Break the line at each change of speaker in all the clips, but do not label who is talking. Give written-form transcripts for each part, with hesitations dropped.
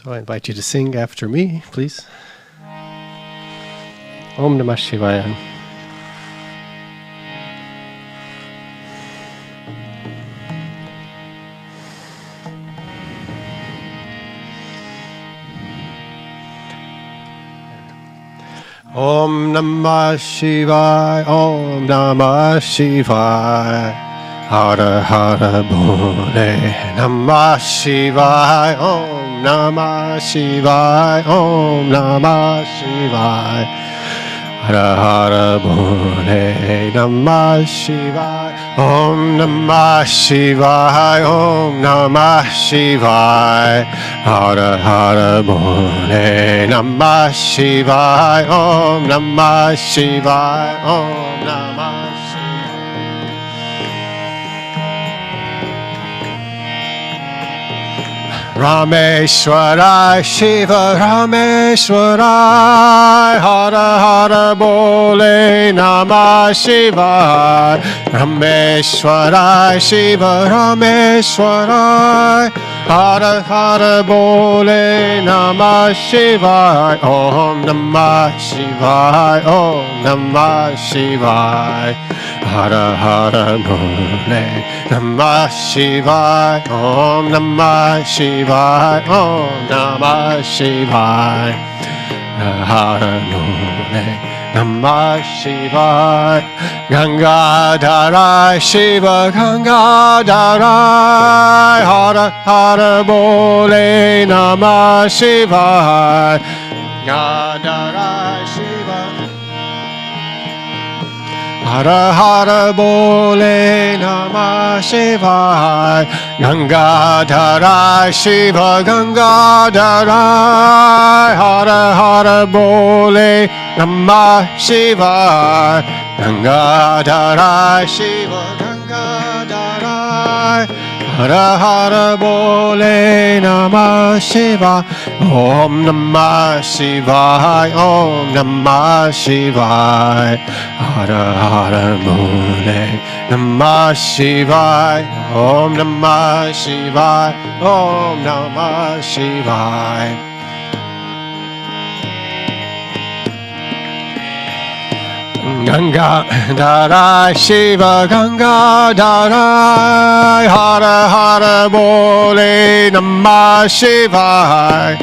So I invite you to sing after me, please. Om Namah Shivaya. Om Namah Shivaya, Om Namah Shivaya. Hara Hara Bole Namah Shivaya, Om Namah Shivaya, Om Namah Shivaya. Hara Hara Bole Namah Shivaya, Om Namah Shivaya, Om Namah Shivaya. Hara Hara Bole Namah Shivaya, Om Namah Shivaya, Om Namah. Rameshwarai Shiva Rameshwarai, Hara Hara Bole Namah Shivaya. Rameshwarai Shiva Rameshwarai, Hara Hara Bole Namah Shivaya. Om Namah Shivaya, Om Namah Shivaya. Hara Hara Bole Namah Shivaya, Om Namah Shivaya, Om Namah Shivaya. Hara Bole Namah Shivaya. Gangadharai Shiva Gangadharai, Hara Hara Bole Namah Shivaya. Gangadharai Shiva Hara Hara Bole Namah Shivaya. Gangadharai Shiva Gangadharai, Hara Hara Bole Namah Shivaya. Gangadharai Shiva Gangadharai, Hara Hara Bole Namah Shivaya. Om Namah Shivaya, Om Namah Shivaya. Hara Hara Bole Namah Shivaya, Om Namah Shivaya, Om Namah Shivaya. Gangadharai Shiva Gangadharai, Hara Hara Bole Namah Shivaya.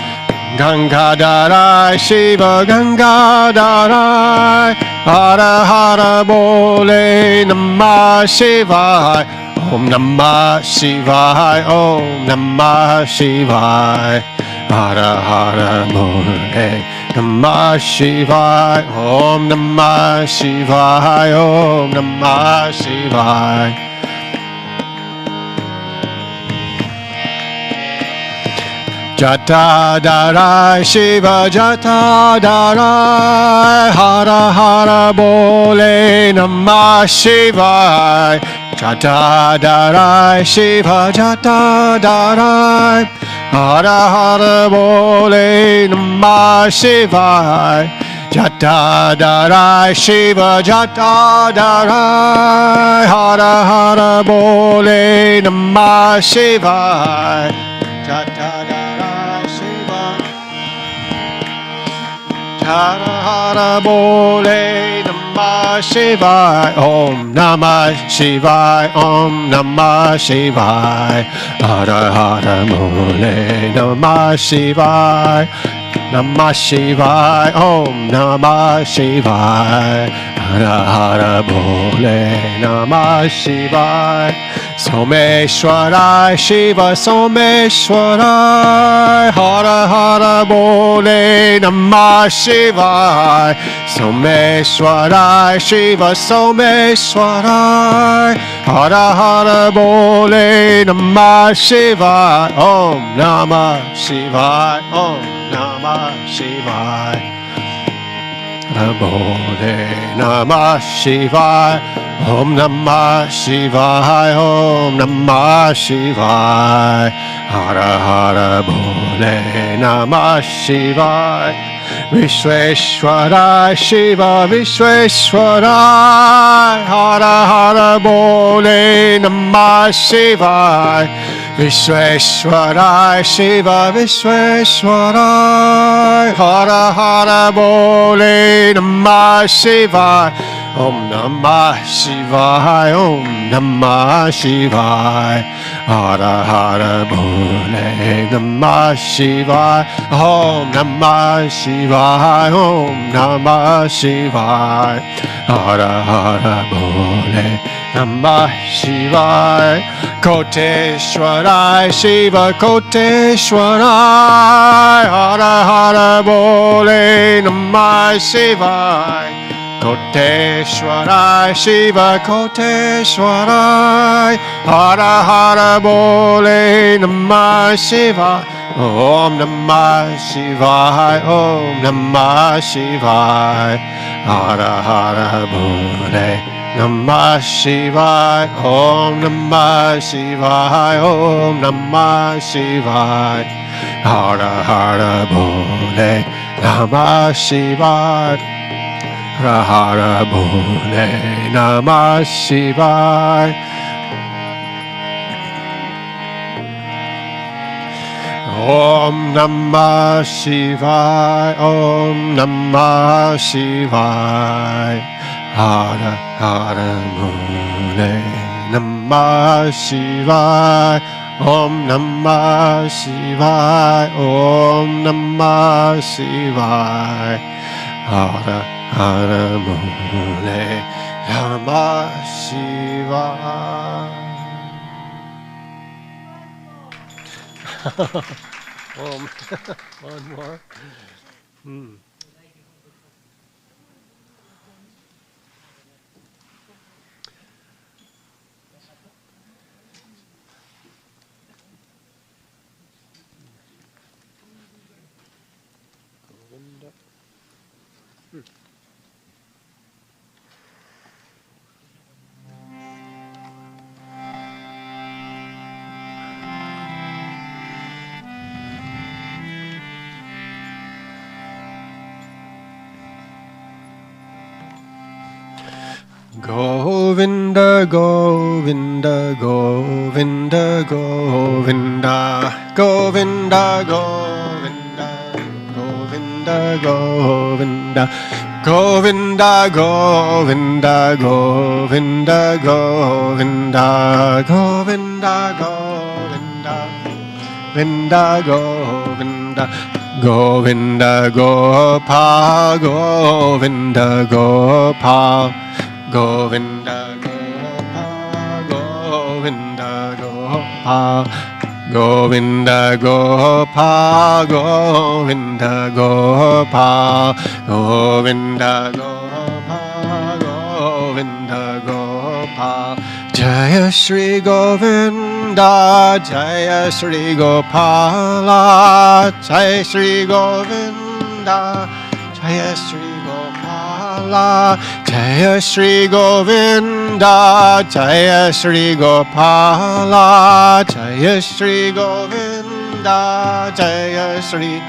Gangadharai Shiva Gangadharai, Hara Hara Bole Namah Shivaya. Om Namah Shivaya, Om Namah Shivaya. Hara Hara Bole Namah Shivaya, Om Namah Shivaya, Om Namah Shivaya. Jatadharai Shiva Jatadharai, Hara Hara Bole Namah Shivaya. Jatadharai Shiva Jatadharai, Hara Hara Bole Namah Shivaya. Jatadharai Shiva Jatadharai, Hara Hara Bole Namah Shivaya. Jatadharai Shiva Hara Hara Bole Namah Shivaya. Om Namah Shivaya, Om Namah Shivaya. Hara Hara Bole Namah Shivaya. Namah Shivaya, Om Namah Shivaya. Hara Hara Bole Namah Shivaya. Someshwarai Shiva Someshwarai, Hara Hara Bole Namah Shivaya. Someshwarai Shiva Someshwarai, Hara Hara Bole Namah Shivaya. Om Namah Shivaya, Om Namah Shivaya. Hara Bole Namah Shivaya. Om Namah Shivaya, Om Namah Shivaya. Hara Hara Bole Namah Shivaya. Vishweshwarai Shiva Vishweshwarai, Hara Hara Bole Namah Shivaya. Vishweshwarai Shiva Vishweshwarai Hara Hara Bole Namah Shivaya Om Namah Shivaya Om Namah Shivaya Hara Hara Bole Namah Shivaya Om Namah Shivaya Om Namah Shivaya Hara Hara Bole Namah Shivaya Koteshwarai Shiva Koteshwarai Hara Hara Bole Namah Shivaya Koteshwarai Shiva Koteshwarai Hara Hara Bole Namah Shivaya Om Namah Shivaya Om Namah Shivaya Hara Hara Bole Namah Shivaya Om Namah Shivaya Om Namah Shivaya Hara Hara Bole Namah Shivaya Hara Hara Bole Namah Shivaya Om Namah Shivaya Om Namah Shivaya Hara Hara Bole Namah Shivaya Om Namah Shivaya Om Namah Shivaya Hara Hara Bole Namah Shivaya. One more. Govinda, Govinda, Govinda, Govinda, Govinda, Govinda, Govinda, Govinda, Govinda, Govinda, Govinda, Govinda, Govinda, Govinda, Govinda, Govinda, Govinda, Gopal, Govinda, Gopal. Govinda, Gopal, Govinda, Gopal, Govinda, Gopal, Govinda, Gopal, Govinda, Gopal, Govinda, Gopal, Jaya Shri Govinda, Jaya Shri Gopala, Jaya Shri Govinda, Jaya Shri Gopala, Jaya Shri Govinda, Jaya Shri Gopala, Jaya Shri Govinda, Jaya Shri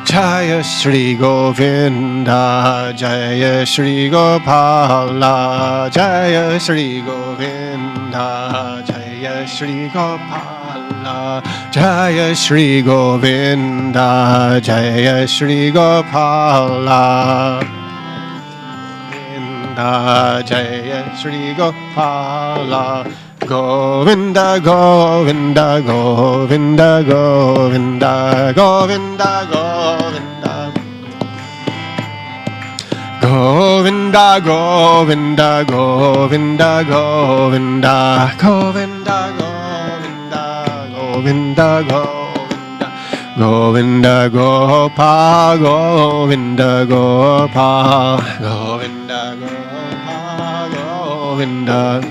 Jaya Shri Govinda, Jaya Shri Gopala, Jaya Shri Govinda, Jaya Shri Gopala, Jaya Shri Govinda, Jaya Shri Gopala, Jaya Shri Gopala. Govinda, Govinda, Govinda, Govinda, Govinda, Govinda, Govinda, Govinda, Govinda, Govinda, Govinda, Govinda, Govinda, Govinda, Gopal, Govinda, Gopal, Govinda, Gopal, Govinda.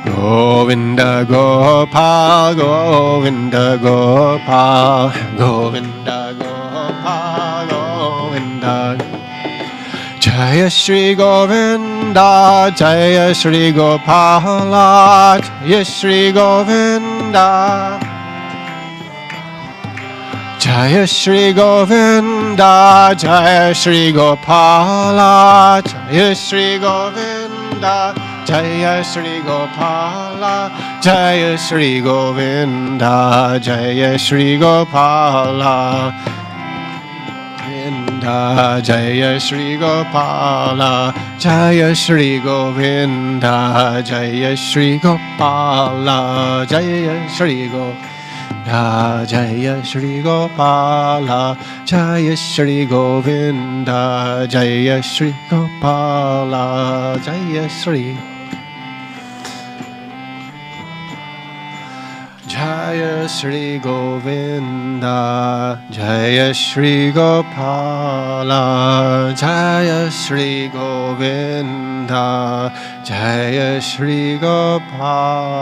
Govinda, Gopal, Govinda, Gopal, Govinda, Gopal, Govinda. Jaya Shri Govinda, Jaya Shri Gopala, Jaya Shri Govinda, Jaya Shri Govinda, Jaya Shri Gopala, Jaya Shri Govinda, Jaya Shri Gopala, Jaya Shri Govinda, Jaya Shri Gopala, Govinda, Jaya Shri Gopala, Jaya Shri Govinda, Jaya Shri Gopala, Jaya Shri Govinda. Jaya Shri Gopala, Jaya Shri Govinda, Jaya Shri Gopala, Jaya Shri Jaya Shri Govinda, Jaya Shri Gopala, Jaya Shri Govinda, Jaya Shri Gopala.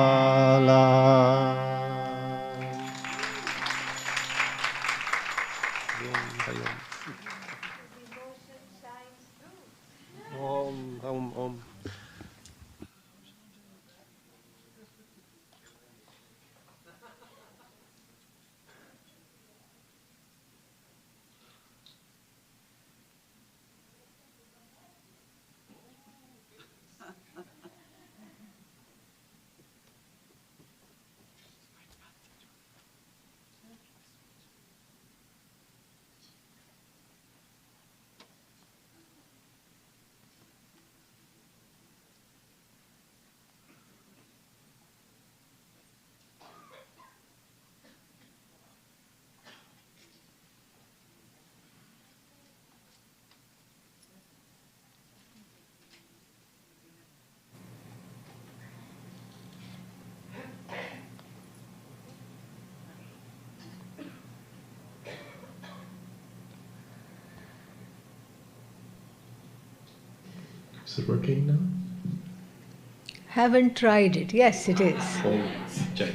Om, om, om.
Is it working now?
Haven't tried it. Yes, it is.
Oh, check.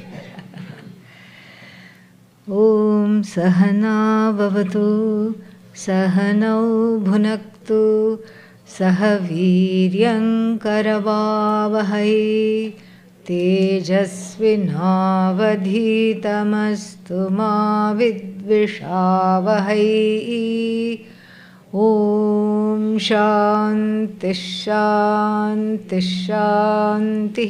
Om Sahana Bhavatu Sahanau Bhunaktu Sahaviryam Karavavahai Tejasvinavadhitamastu ma vidvishavahai. Om Shanti Shanti Shanti.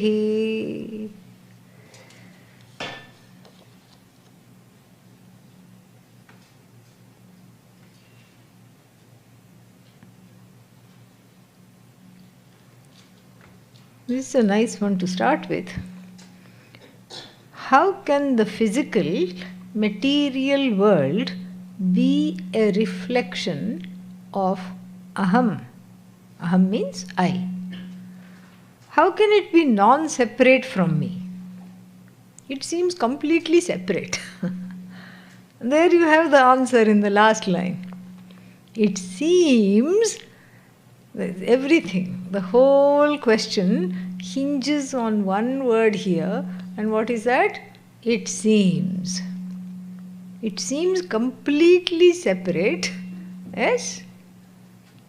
This is a nice one to start with. How can the physical, material world be a reflection of Aham? Aham means I. How can it be non-separate from me? It seems completely separate. There you have the answer in the last line. It seems everything, the whole question hinges on one word here, and what is that? It seems. It seems completely separate. Yes?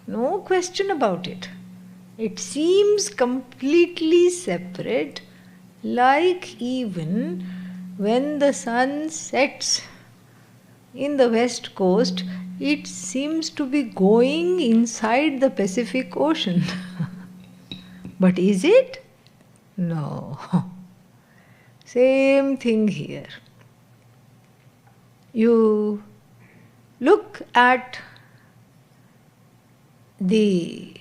No question about it. It seems completely separate, like even when the sun sets in the west coast, it seems to be going inside the Pacific Ocean. But is it? No. Same thing here. You look at the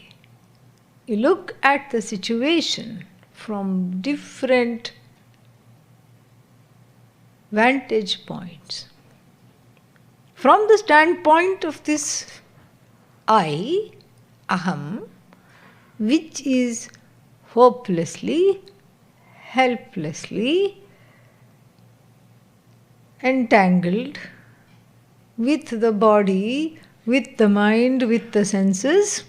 situation from different vantage points. From the standpoint of this I, Aham, which is hopelessly, helplessly entangled with the body, with the mind, with the senses,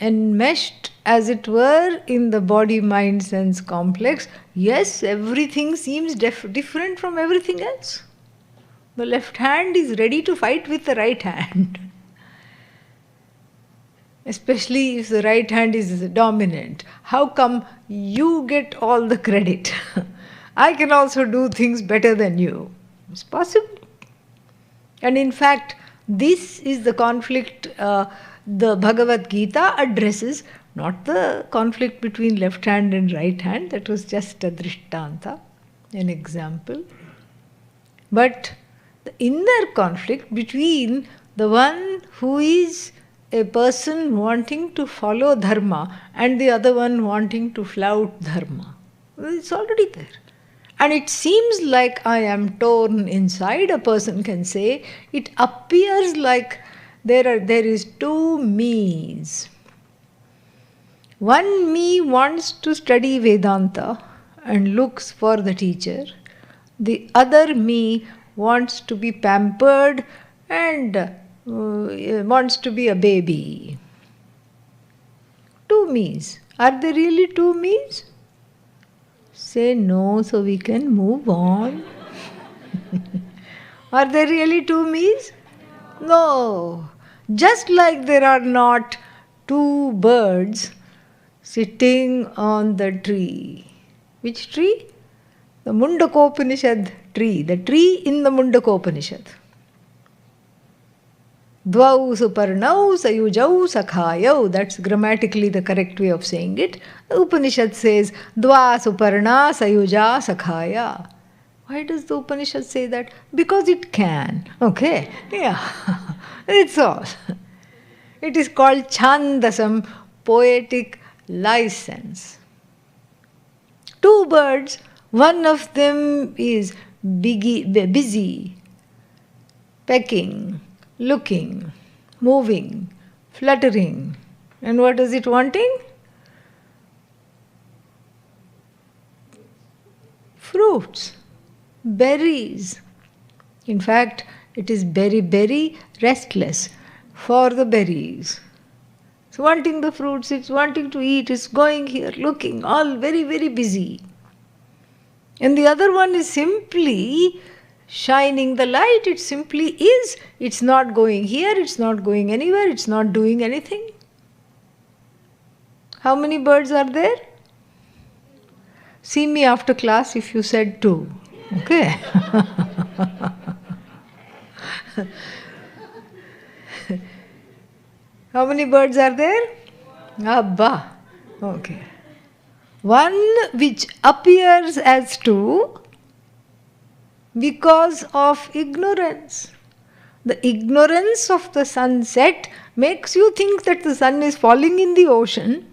enmeshed as it were in the body-mind sense complex. Yes, everything seems different from everything else. The left hand is ready to fight with the right hand. Especially if the right hand is dominant. How come you get all the credit? I can also do things better than you. It's possible. And in fact, this is the conflict the Bhagavad Gita addresses Not the conflict between left hand and right hand, that was just a drishtanta, an example. But the inner conflict between the one who is a person wanting to follow dharma and the other one wanting to flout dharma. It's already there. And it seems like I am torn inside, a person can say. It appears like there is two me's. One me wants to study Vedanta and looks for the teacher. The other me wants to be pampered and wants to be a baby. Two me's. Are there really two me's? Say no so we can move on. Are there really two me's? No. Just like there are not two birds sitting on the tree. Which tree? The Mundakopanishad tree. The tree in the Mundakopanishad. Dvau suparnau sayujau sakhayau. That's grammatically the correct way of saying it. The Upanishad says Dva suparna sayuja sakhaya. Why does the Upanishad say that? Because it can. Okay? Yeah. It's all. It is called Chandasam, poetic license. Two birds, one of them is busy, pecking, looking, moving, fluttering. And what is it wanting? Fruits, berries. In fact, it is very restless for the berries. It's wanting the fruits, it's wanting to eat, it's going here, looking, all very busy. And the other one is simply shining the light, it simply is. It's not going here, it's not going anywhere, it's not doing anything. How many birds are there? See me after class if you said two. Okay? How many birds are there? Abba. Okay. One which appears as two because of ignorance. The ignorance of the sunset makes you think that the sun is falling in the ocean.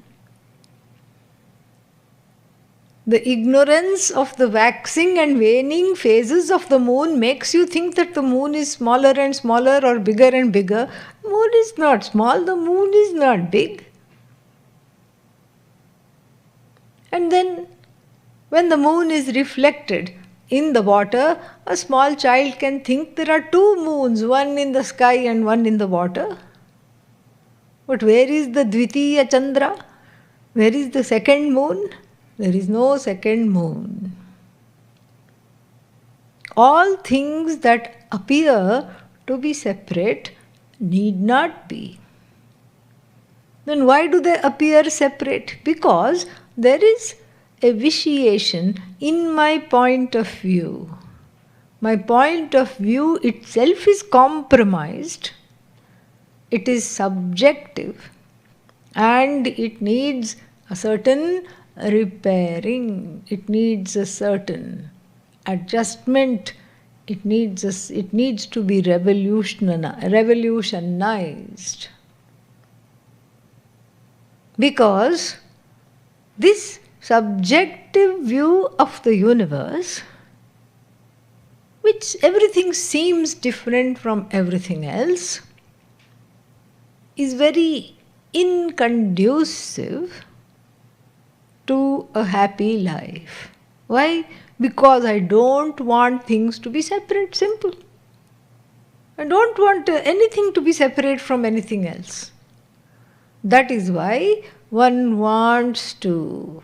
The ignorance of the waxing and waning phases of the moon makes you think that the moon is smaller and smaller or bigger and bigger. The moon is not small, the moon is not big. And then, when the moon is reflected in the water, a small child can think there are two moons, one in the sky and one in the water. But where is the Dvitiya Chandra? Where is the second moon? There is no second moon. All things that appear to be separate need not be. Then why do they appear separate? Because there is a vitiation in my point of view. My point of view itself is compromised. It is subjective and it needs a certain repairing, it needs a certain adjustment, it needs to be revolutionized. Because this subjective view of the universe, which everything seems different from everything else, is very inconducive to a happy life. Why? Because I don't want things to be separate, simple. I don't want anything to be separate from anything else. That is why one wants to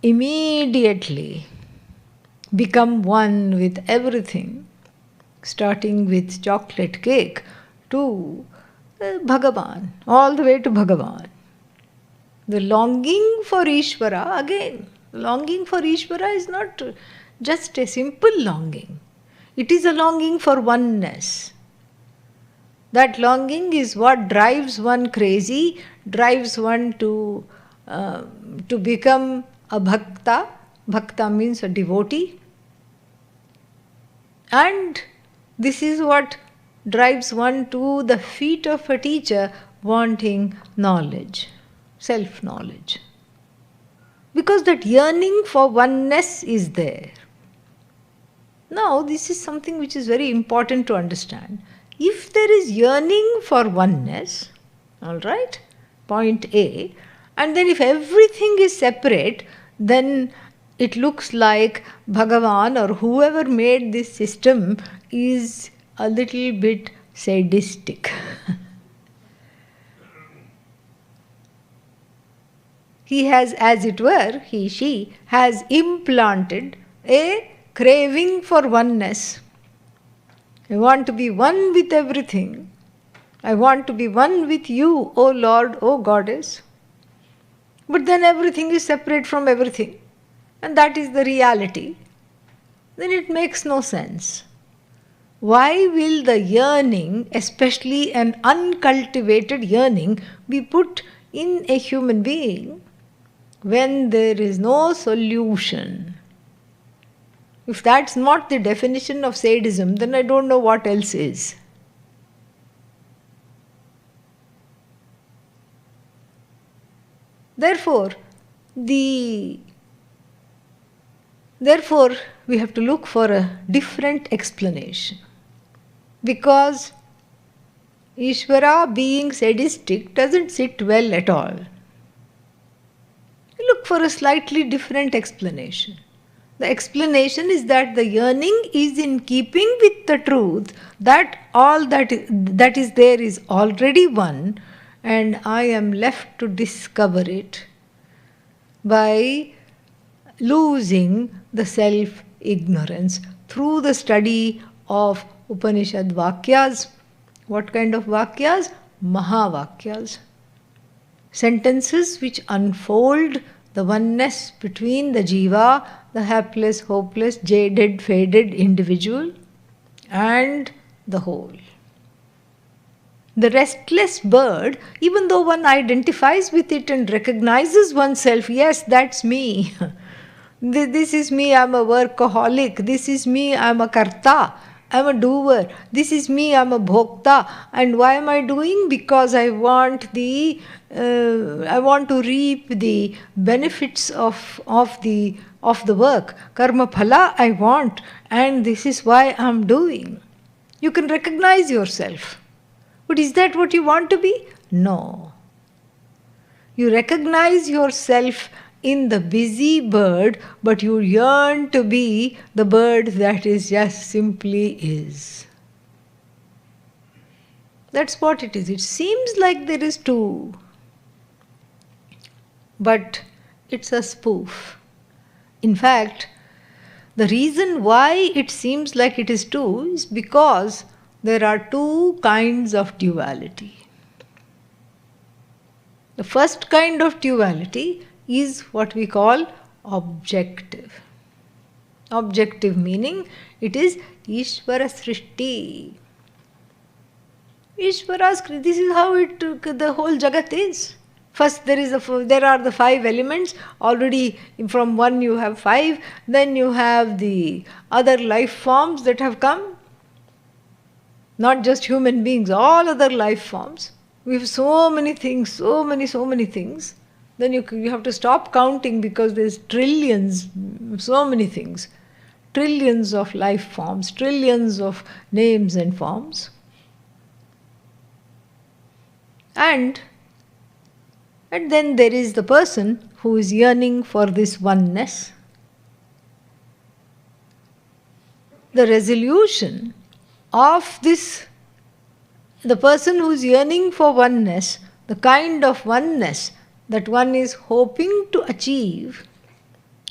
immediately become one with everything, starting with chocolate cake to Bhagavan, all the way to Bhagavan. The longing for Ishvara, again, longing for Ishvara is not just a simple longing. It is a longing for oneness. That longing is what drives one crazy, drives one to become a bhakta. Bhakta means a devotee. And this is what drives one to the feet of a teacher, wanting knowledge, self-knowledge. Because that yearning for oneness is there. Now, this is something which is very important to understand. If there is yearning for oneness, all right, point A, and then if everything is separate, then it looks like Bhagavan or whoever made this system is a little bit sadistic. He has, as it were, she has implanted a craving for oneness. I want to be one with everything. I want to be one with you, O Lord, O Goddess. But then everything is separate from everything. And that is the reality. Then it makes no sense. Why will the yearning, especially an uncultivated yearning, be put in a human being when there is no solution? If that's not the definition of sadism, then I don't know what else is. Therefore, we have to look for a different explanation. Because Ishvara being sadistic doesn't sit well at all. We look for a slightly different explanation. The explanation is that the yearning is in keeping with the truth that all that is there is already one, and I am left to discover it by losing the self-ignorance through the study of Upanishad Vakyas. What kind of Vakyas? Mahavakyas. Sentences which unfold the oneness between the jiva, the hapless, hopeless, jaded, faded individual, and the whole. The restless bird, even though one identifies with it and recognizes oneself, yes, that's me. This is me, I'm a workaholic. This is me, I'm a karta. I'm a doer. This is me, I'm a bhokta. And why am I doing? Because I want to reap the benefits of the work. Karma phala I want, and this is why I'm doing. You can recognize yourself. But is that what you want to be? No. You recognize yourself in the busy bird, but you yearn to be the bird that is just simply is. That's what it is. It seems like there is two, but it's a spoof. In fact, the reason why it seems like it is two is because there are two kinds of duality. The first kind of duality is what we call objective. Objective meaning it is Ishvara Srishti. Ishvara's, this is how the whole Jagat is. First there are the five elements. Already from one you have five. Then you have the other life forms that have come. Not just human beings, all other life forms. We have so many things, so many things. Then you have to stop counting because there's trillions, so many things. Trillions of life forms, trillions of names and forms. And then there is the person who is yearning for this oneness. The resolution of this, the person who is yearning for oneness, the kind of oneness that one is hoping to achieve,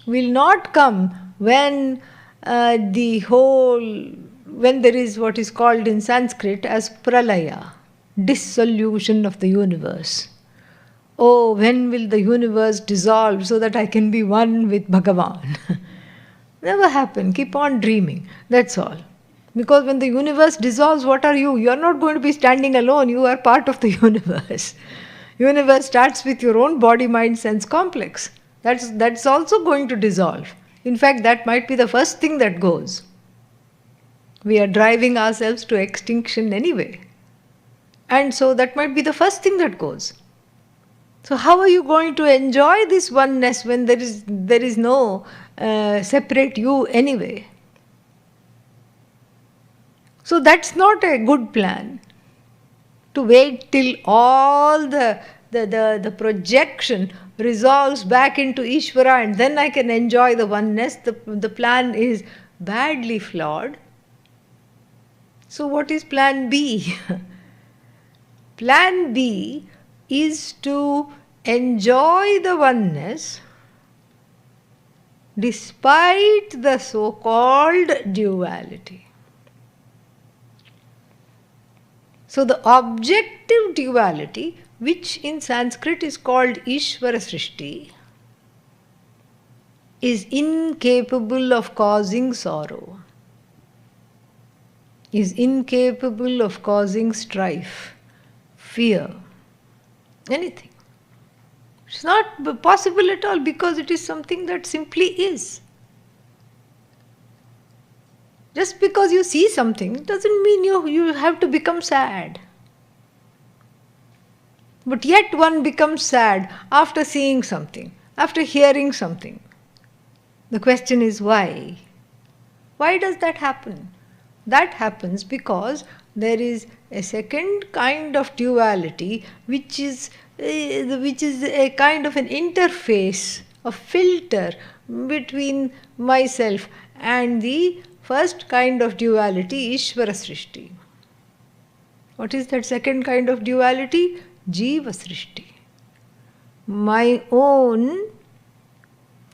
will not come when there is what is called in Sanskrit as pralaya, dissolution of the universe. Oh, when will the universe dissolve so that I can be one with Bhagavan? Never happen. Keep on dreaming. That's all. Because when the universe dissolves, what are you? You are not going to be standing alone. You are part of the universe. Universe starts with your own body, mind, sense complex. That's also going to dissolve. In fact, that might be the first thing that goes. We are driving ourselves to extinction anyway. And so that might be the first thing that goes. So how are you going to enjoy this oneness when there is no separate you anyway? So that's not a good plan. To wait till all the projection resolves back into Ishvara and then I can enjoy the oneness. The plan is badly flawed. So what is plan B? Plan B is to enjoy the oneness despite the so-called duality. So the objective duality, which in Sanskrit is called Ishvara Srishti, is incapable of causing sorrow, is incapable of causing strife, fear, anything. It's not possible at all because it is something that simply is. Just because you see something doesn't mean you have to become sad. But yet one becomes sad after seeing something, after hearing something. The question is why? Why does that happen? That happens because there is a second kind of duality which is a kind of an interface, a filter between myself and the first kind of duality, Ishvara Srishti. What is that second kind of duality? Jiva Srishti. My own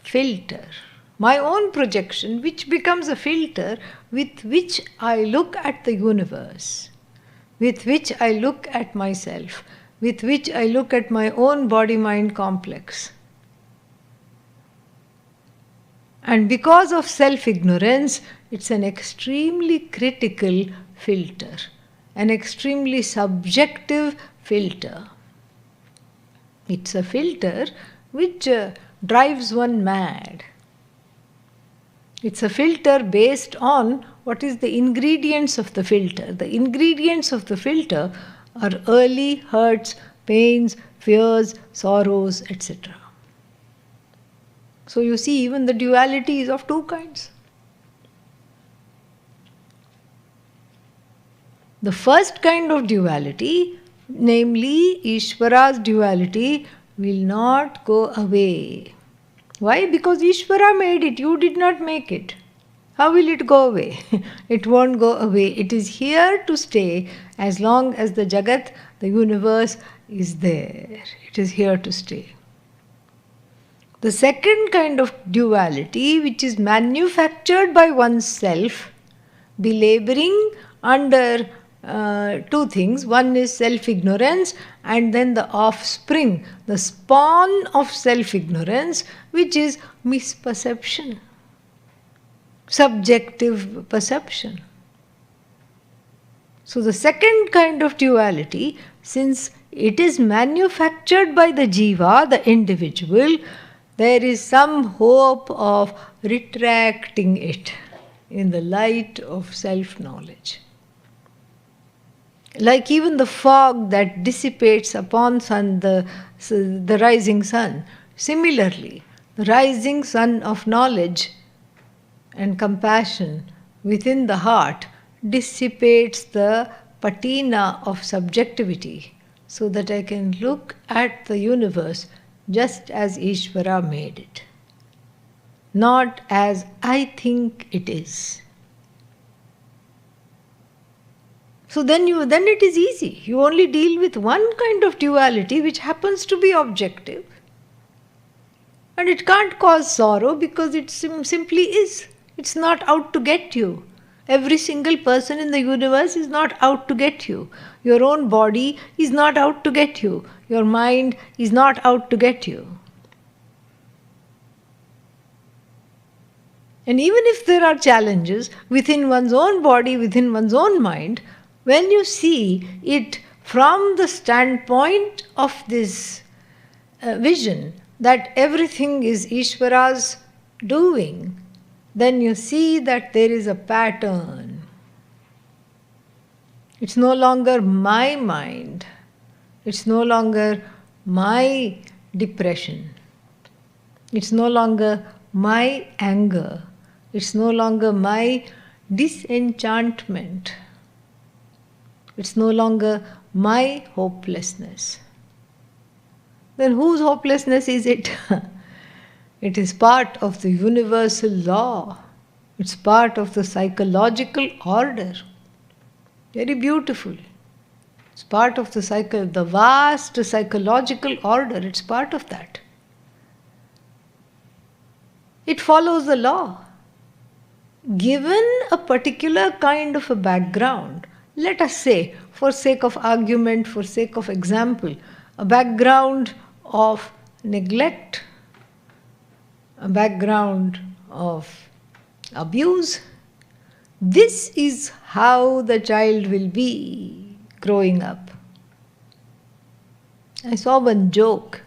filter, my own projection, which becomes a filter with which I look at the universe, with which I look at myself, with which I look at my own body-mind complex. And because of self-ignorance, it's an extremely critical filter, an extremely subjective filter. It's a filter which drives one mad. It's a filter based on what is the ingredients of the filter. The ingredients of the filter are early hurts, pains, fears, sorrows, etc. So you see, even the duality is of two kinds. The first kind of duality, namely Ishvara's duality, will not go away. Why? Because Ishvara made it, you did not make it. How will it go away? It won't go away. It is here to stay as long as the Jagat, the universe, is there. It is here to stay. The second kind of duality, which is manufactured by oneself, belaboring under two things. One is self-ignorance, and then the offspring, the spawn of self-ignorance, which is misperception, subjective perception. So the second kind of duality, since it is manufactured by the jiva, the individual, there is some hope of retracting it in the light of self-knowledge. Like even the fog that dissipates upon the rising sun, similarly, the rising sun of knowledge and compassion within the heart dissipates the patina of subjectivity so that I can look at the universe just as Ishvara made it, not as I think it is. So then it is easy. You only deal with one kind of duality which happens to be objective. And it can't cause sorrow because it simply is. It's not out to get you. Every single person in the universe is not out to get you. Your own body is not out to get you. Your mind is not out to get you. And even if there are challenges within one's own body, within one's own mind, when you see it from the standpoint of this vision that everything is Ishvara's doing, then you see that there is a pattern. It's no longer my mind. It's no longer my depression. It's no longer my anger. It's no longer my disenchantment. It's no longer my hopelessness. Then whose hopelessness is it? It is part of the universal law. It's part of the psychological order. Very beautiful. It's part of the vast psychological order. It's part of that. It follows the law. Given a particular kind of a background, let us say, for sake of argument, for sake of example, a background of neglect, a background of abuse, this is how the child will be growing up. I saw one joke,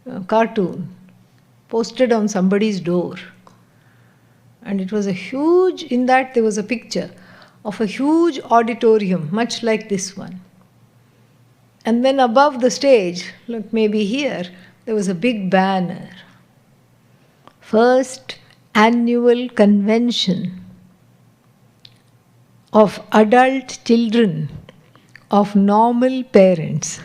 a cartoon, posted on somebody's door. And it was in that there was a picture of a huge auditorium, much like this one. And then above the stage, look, maybe here, there was a big banner. First annual convention of adult children of normal parents.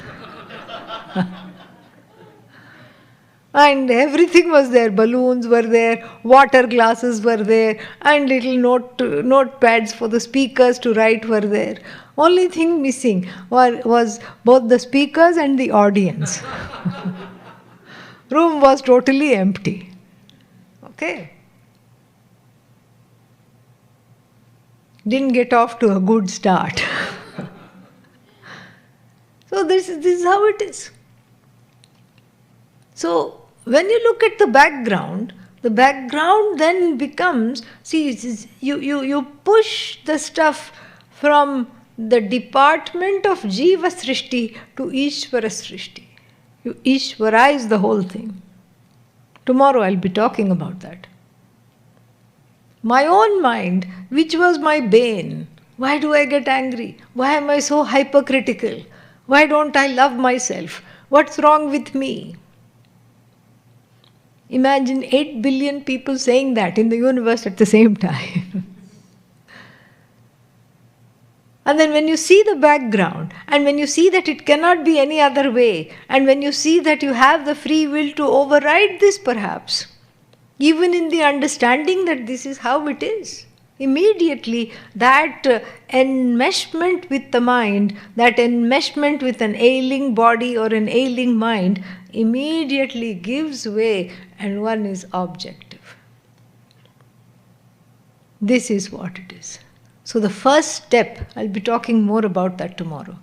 And everything was there. Balloons were there, water glasses were there, and little notepads for the speakers to write were there. Only thing missing was both the speakers and the audience. Room was totally empty. Okay. Didn't get off to a good start. So this is how it is. So when you look at the background then becomes, you push the stuff from the department of Jiva Srishti to Ishvara Srishti. You Ishvaraize the whole thing. Tomorrow I'll be talking about that. My own mind, which was my bane. Why do I get angry? Why am I so hypercritical? Why don't I love myself? What's wrong with me? Imagine 8 billion people saying that in the universe at the same time. And then when you see the background, and when you see that it cannot be any other way, and when you see that you have the free will to override this perhaps, even in the understanding that this is how it is, immediately that enmeshment with the mind, that enmeshment with an ailing body or an ailing mind, immediately gives way and one is objective. This is what it is. So the first step, I'll be talking more about that tomorrow,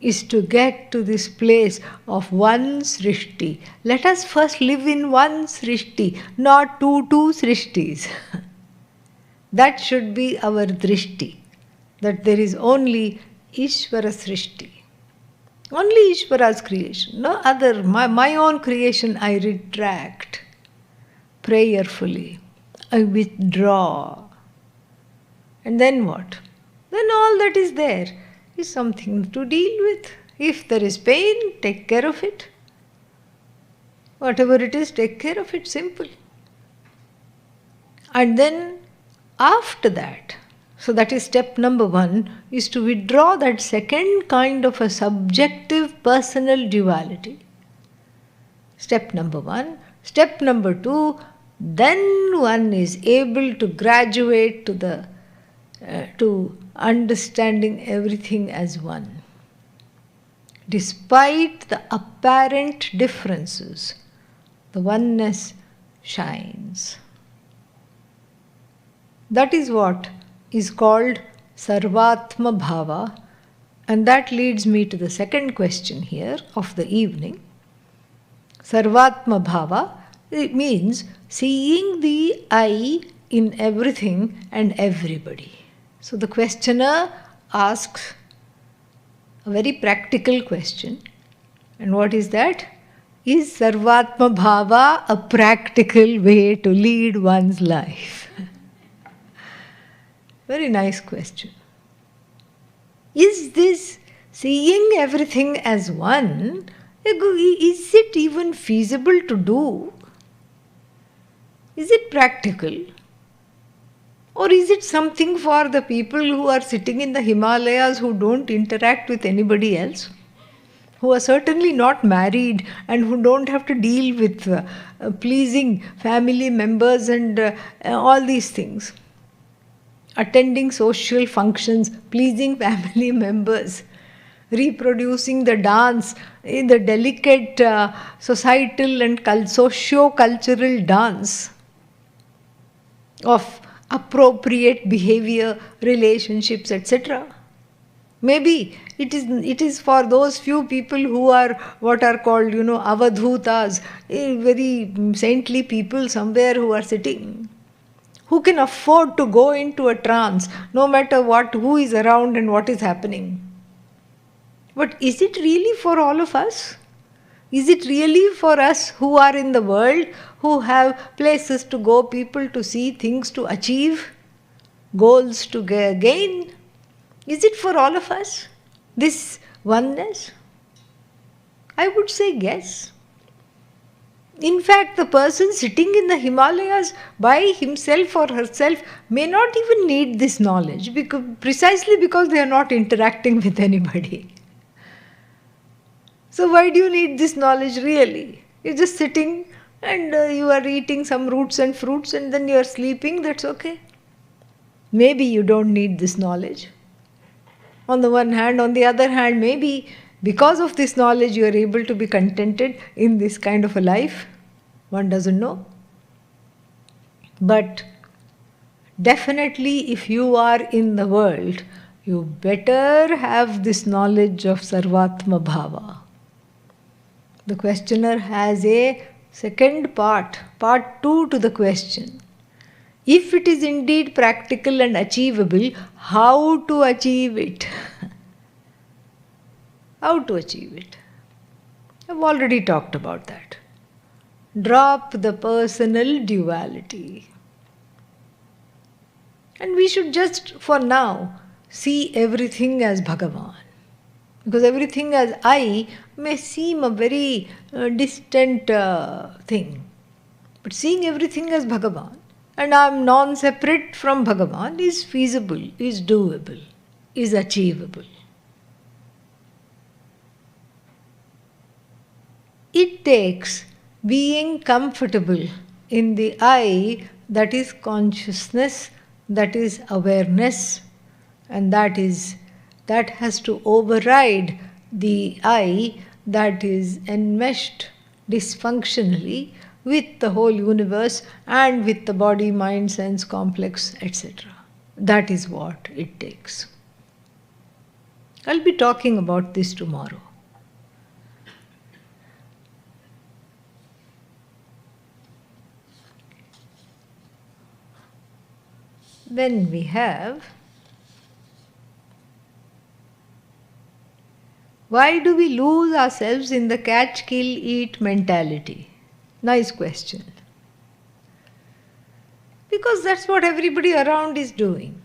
is to get to this place of one Srishti. Let us first live in one Srishti, not two Srishtis. That should be our drishti, that there is only Ishvara Srishti. Only Ishvara's creation, no other. My own creation I retract prayerfully. I withdraw. And then what? Then all that is there is something to deal with. If there is pain, take care of it. Whatever it is, take care of it, simple. And then after that, so that is step number 1, is to withdraw that second kind of a subjective personal duality. Step number 1. Step number 2, then one is able to graduate to understanding everything as one. Despite the apparent differences, the oneness shines. That is what is called Sarvatma Bhava, and that leads me to the second question here of the evening. Sarvatma Bhava, it means seeing the I in everything and everybody. So the questioner asks a very practical question. And what is that? Is Sarvatma Bhava a practical way to lead one's life? Very nice question. Is this seeing everything as one, is it even feasible to do? Is it practical? Or is it something for the people who are sitting in the Himalayas who don't interact with anybody else? Who are certainly not married and who don't have to deal with pleasing family members and all these things. Attending social functions, pleasing family members, reproducing the dance, the delicate societal and socio-cultural dance of appropriate behavior, relationships, etc. Maybe it is for those few people who are what are called, avadhutas, very saintly people somewhere who are sitting, who can afford to go into a trance no matter who is around and what is happening. But is it really for all of us? Is it really for us who are in the world, who have places to go, people to see, things to achieve, goals to gain? Is it for all of us, this oneness? I would say yes. In fact, the person sitting in the Himalayas by himself or herself may not even need this knowledge, precisely because they are not interacting with anybody. So why do you need this knowledge really? You're just sitting and you are eating some roots and fruits and then you are sleeping, that's okay. Maybe you don't need this knowledge. On the one hand, on the other hand, maybe because of this knowledge you are able to be contented in this kind of a life. One doesn't know. But definitely if you are in the world, you better have this knowledge of Sarvatma Bhava. The questioner has a second part 2 to the question. If it is indeed practical and achievable, how to achieve it? How to achieve it? I've already talked about that. Drop the personal duality. And we should just, for now, see everything as Bhagavan. Because everything as I may seem a very distant thing. But seeing everything as Bhagavan, and I am non-separate from Bhagavan, is feasible, is doable, is achievable. It takes being comfortable in the I, that is consciousness, that is awareness, and that has to override the I that is enmeshed dysfunctionally with the whole universe and with the body, mind, sense complex, etc. That is what it takes. I'll be talking about this tomorrow. Then we have, why do we lose ourselves in the catch, kill, eat mentality? Nice question. Because that's what everybody around is doing.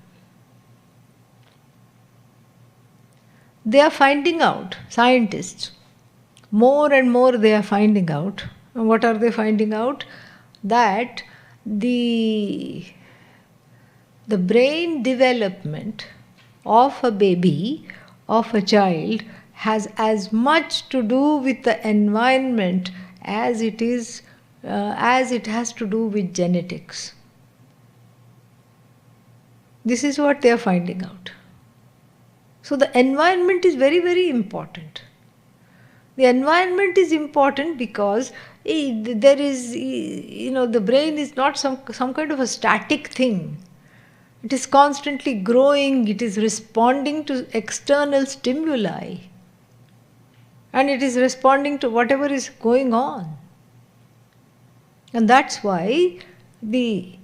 They are finding out, scientists, more and more they are finding out. And what are they finding out? That the brain development of a baby, of a child, has as much to do with the environment as it has to do with genetics. This is what they are finding out. So the environment is very, very important. The environment is important because there is, the brain is not some kind of a static thing. It is constantly growing, it is responding to external stimuli, and it is responding to whatever is going on. And that's why the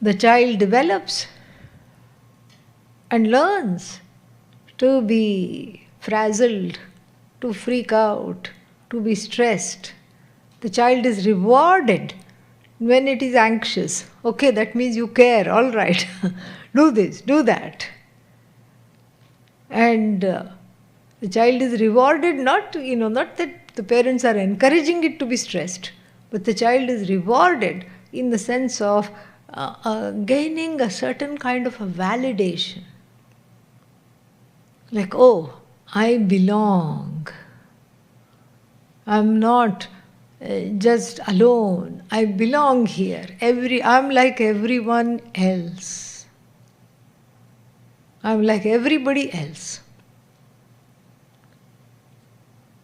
the child develops and learns to be frazzled, to freak out, to be stressed. The child is rewarded when it is anxious. Okay, that means you care, all right. Do this, do that. And the child is rewarded not that the parents are encouraging it to be stressed, but the child is rewarded in the sense of gaining a certain kind of a validation. Like, oh, I belong. I'm not just alone. I belong here. I'm like everyone else. I'm like everybody else.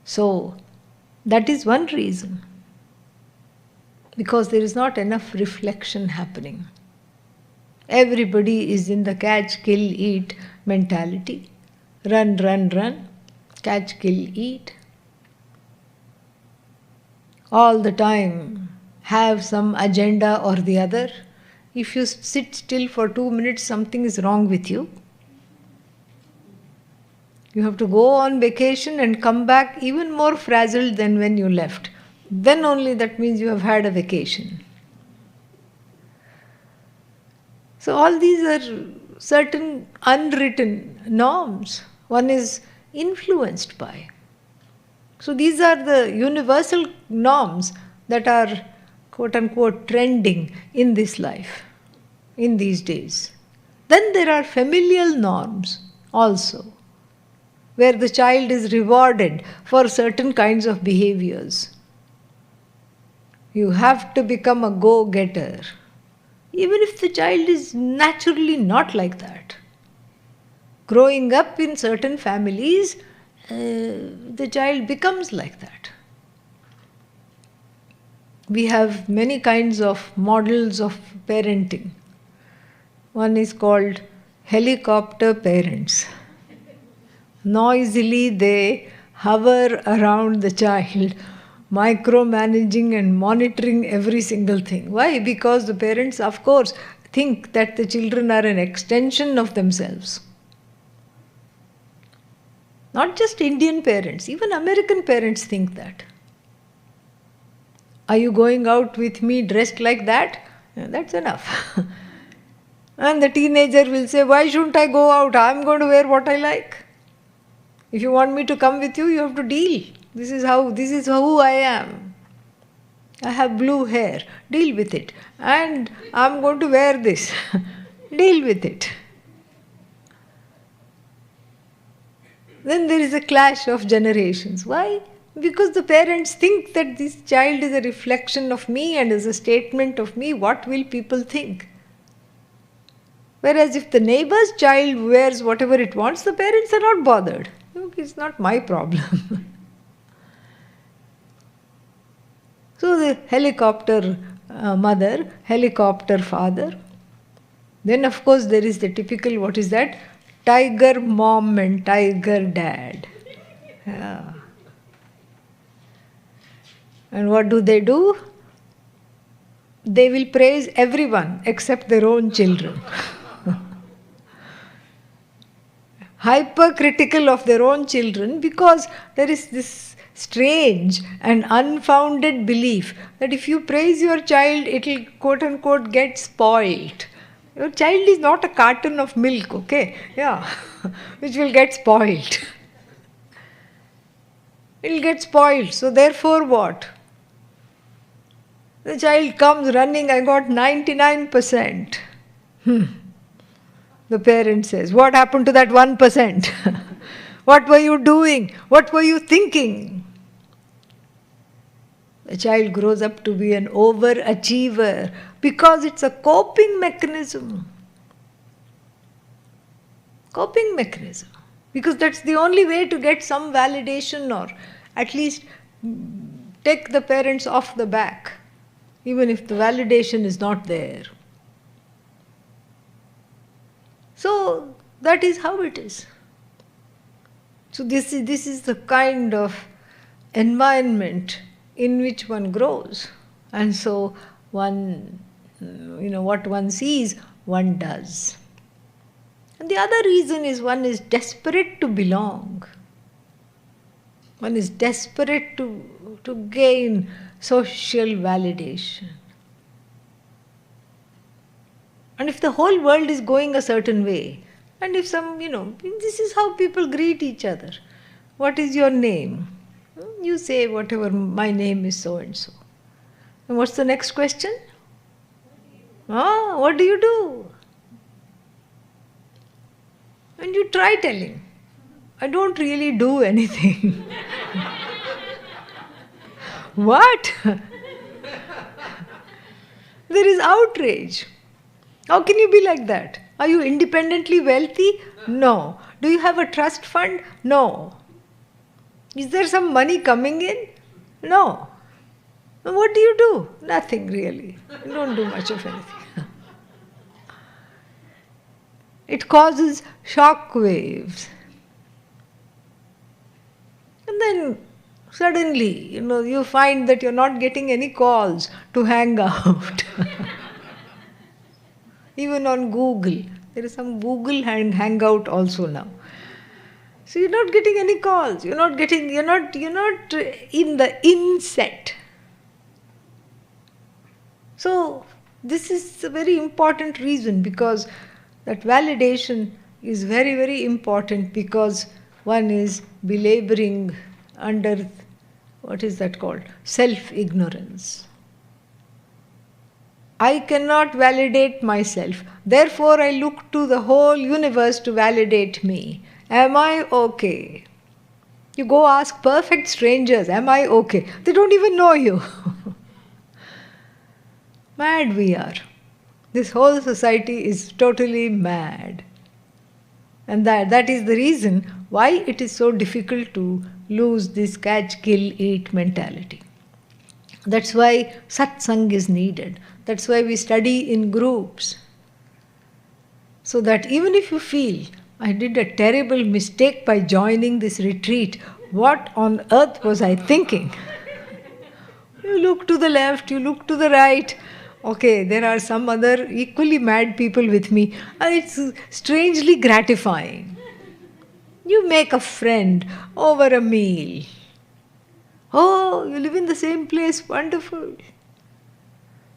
So, that is one reason. Because there is not enough reflection happening. Everybody is in the catch, kill, eat mentality. Run, run, run. Catch, kill, eat. All the time have some agenda or the other. If you sit still for 2 minutes, something is wrong with you. You have to go on vacation and come back even more frazzled than when you left. Then only that means you have had a vacation. So all these are certain unwritten norms one is influenced by. So these are the universal norms that are quote unquote trending in this life, in these days. Then there are familial norms also, where the child is rewarded for certain kinds of behaviors. You have to become a go-getter, even if the child is naturally not like that. Growing up in certain families, the child becomes like that. We have many kinds of models of parenting. One is called helicopter parents. Noisily they hover around the child, micromanaging and monitoring every single thing. Why? Because the parents, of course, think that the children are an extension of themselves. Not just Indian parents, even American parents think that. Are you going out with me dressed like that? Yeah, that's enough. And the teenager will say, why shouldn't I go out? I'm going to wear what I like. If you want me to come with you, you have to deal. This is who I am. I have blue hair. Deal with it. And I'm going to wear this. Deal with it. Then there is a clash of generations. Why? Because the parents think that this child is a reflection of me and is a statement of me. What will people think? Whereas if the neighbor's child wears whatever it wants, the parents are not bothered. Look, it's not my problem. So the helicopter mother, helicopter father. Then of course there is the typical, what is that? Tiger mom and tiger dad. Yeah. And what do? They will praise everyone except their own children. Hypercritical of their own children, because there is this strange and unfounded belief that if you praise your child, it will quote unquote get spoiled. Your child is not a carton of milk, okay? Yeah, which will get spoiled. It will get spoiled. So therefore what? The child comes running, I got 99%. The parent says, what happened to that 1%? What were you doing? What were you thinking? The child grows up to be an overachiever because it's a coping mechanism. Coping mechanism. Because that's the only way to get some validation, or at least take the parents off the back, even if the validation is not there. So that is how it is. So this is the kind of environment in which one grows. And so one what one sees, one does. And the other reason is one is desperate to belong. One is desperate to gain social validation. And if the whole world is going a certain way, and if this is how people greet each other. What is your name? You say whatever, my name is so and so. And what's the next question? What do you do? And you try telling. I don't really do anything. What? There is outrage. How can you be like that? Are you independently wealthy? No. Do you have a trust fund? No. Is there some money coming in? No. What do you do? Nothing really. You don't do much of anything. It causes shock waves. And then suddenly, you find that you're not getting any calls to hang out. Even on Google. There is some Google hangout also now. So you're not getting any calls. You're not in the inset. So this is a very important reason, because that validation is very, very important, because one is belaboring under, what is that called? Self-ignorance. I cannot validate myself. Therefore, I look to the whole universe to validate me. Am I okay? You go ask perfect strangers, am I okay? They don't even know you. Mad we are. This whole society is totally mad. And that is the reason why it is so difficult to lose this catch, kill, eat mentality. That's why Satsang is needed. That's why we study in groups. So that even if you feel, I did a terrible mistake by joining this retreat, what on earth was I thinking? You look to the left, you look to the right. Okay, there are some other equally mad people with me. And it's strangely gratifying. You make a friend over a meal. Oh, you live in the same place, wonderful.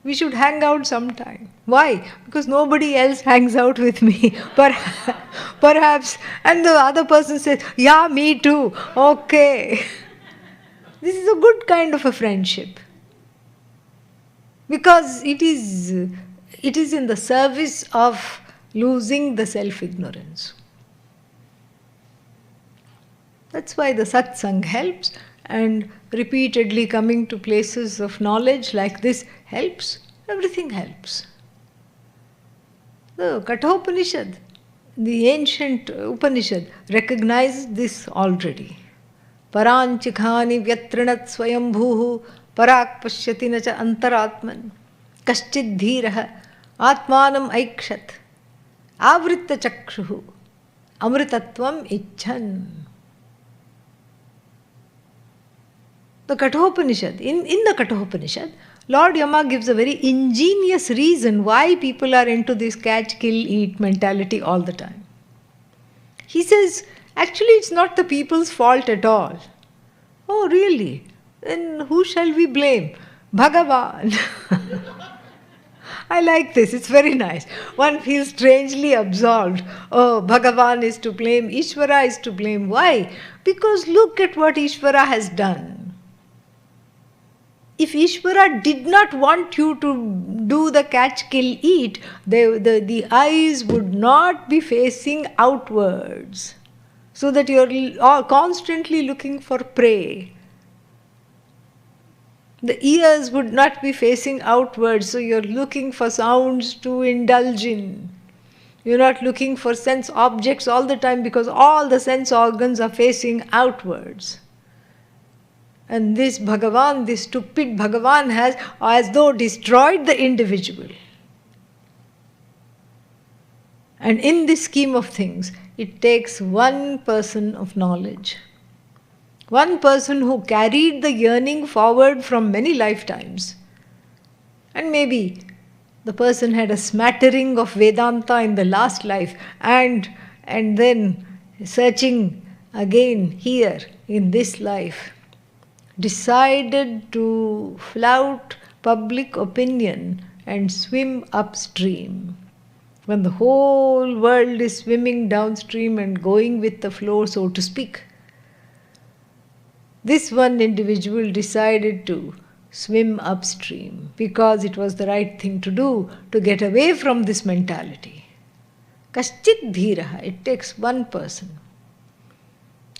We should hang out sometime. Why? Because nobody else hangs out with me. Perhaps. And the other person says, yeah, me too. Okay. This is a good kind of a friendship. Because it is in the service of losing the self-ignorance. That's why the satsang helps, and repeatedly coming to places of knowledge like this helps. Everything helps. The Kathopanishad, the ancient Upanishad, recognizes this already. Paranchikhani vyatrinat swayambhuhu parak pashyati na cha antaratman kaschid dhiraha atmanam aikshat avritta chakshuhu amritatvam icchan. The Kathopanishad, in the Kathopanishad, Lord Yama gives a very ingenious reason why people are into this catch, kill, eat mentality all the time. He says, actually it's not the people's fault at all. Oh, really? Then who shall we blame? Bhagavan. I like this, it's very nice. One feels strangely absolved. Oh, Bhagavan is to blame, Ishvara is to blame. Why? Because look at what Ishvara has done. If Ishvara did not want you to do the catch, kill, eat, the eyes would not be facing outwards, so that you are constantly looking for prey. The ears would not be facing outwards, so you're looking for sounds to indulge in. You're not looking for sense objects all the time, because all the sense organs are facing outwards. And this Bhagavan, this stupid Bhagavan has as though destroyed the individual. And in this scheme of things, it takes one person of knowledge. One person who carried the yearning forward from many lifetimes. And maybe the person had a smattering of Vedanta in the last life, and then searching again here in this life, decided to flout public opinion and swim upstream. When the whole world is swimming downstream and going with the flow, so to speak, this one individual decided to swim upstream because it was the right thing to do to get away from this mentality. Kaschit dhiraha, it takes one person.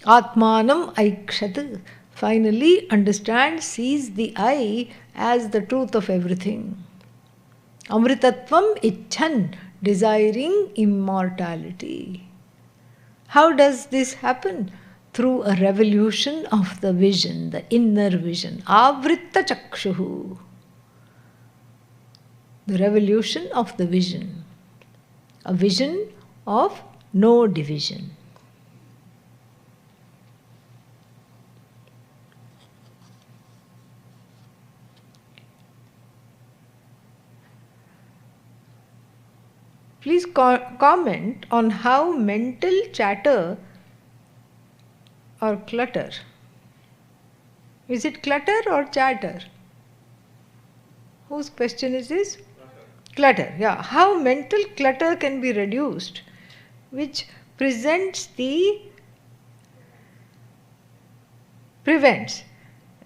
Atmanam aikshat, finally understands, sees the I as the truth of everything. Amritatvam icchan, desiring immortality. How does this happen? Through a revolution of the vision, the inner vision. Avritta chakshuhu. The revolution of the vision. A vision of no division. Please comment on how mental chatter or clutter. Is it clutter or chatter? Whose question is this? Clutter, yeah. How mental clutter can be reduced, which prevents the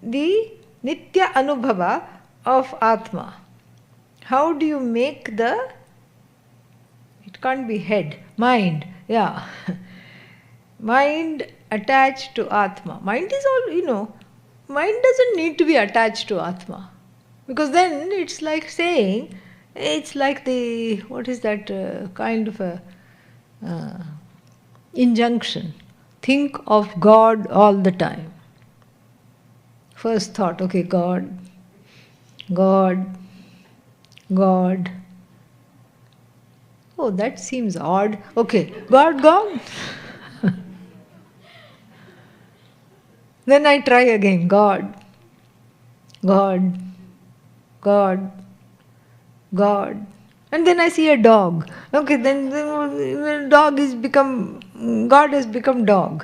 Nitya Anubhava of Atma. How do you make it can't be head, mind, yeah. Mind attached to Atma. Mind is all, mind doesn't need to be attached to Atma. Because then it's like saying, it's like what is that kind of a injunction? Think of God all the time. First thought, okay, God, God, God. Oh, that seems odd. Okay, God gone. Then I try again. God, God, God, God. And then I see a dog. Okay, then God has become dog.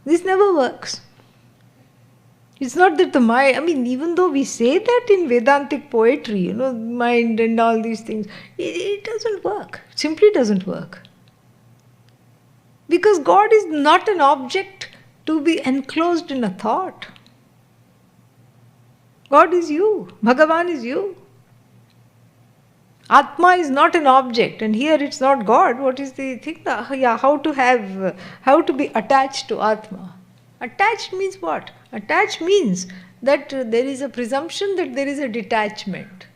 This never works. It's not that the mind, even though we say that in Vedantic poetry, mind and all these things, it doesn't work. It simply doesn't work. Because God is not an object to be enclosed in a thought. God is you. Bhagavan is you. Atma is not an object, and here it's not God. What is the thing? How to be attached to Atma. Attached means what? Attached means that there is a presumption that there is a detachment.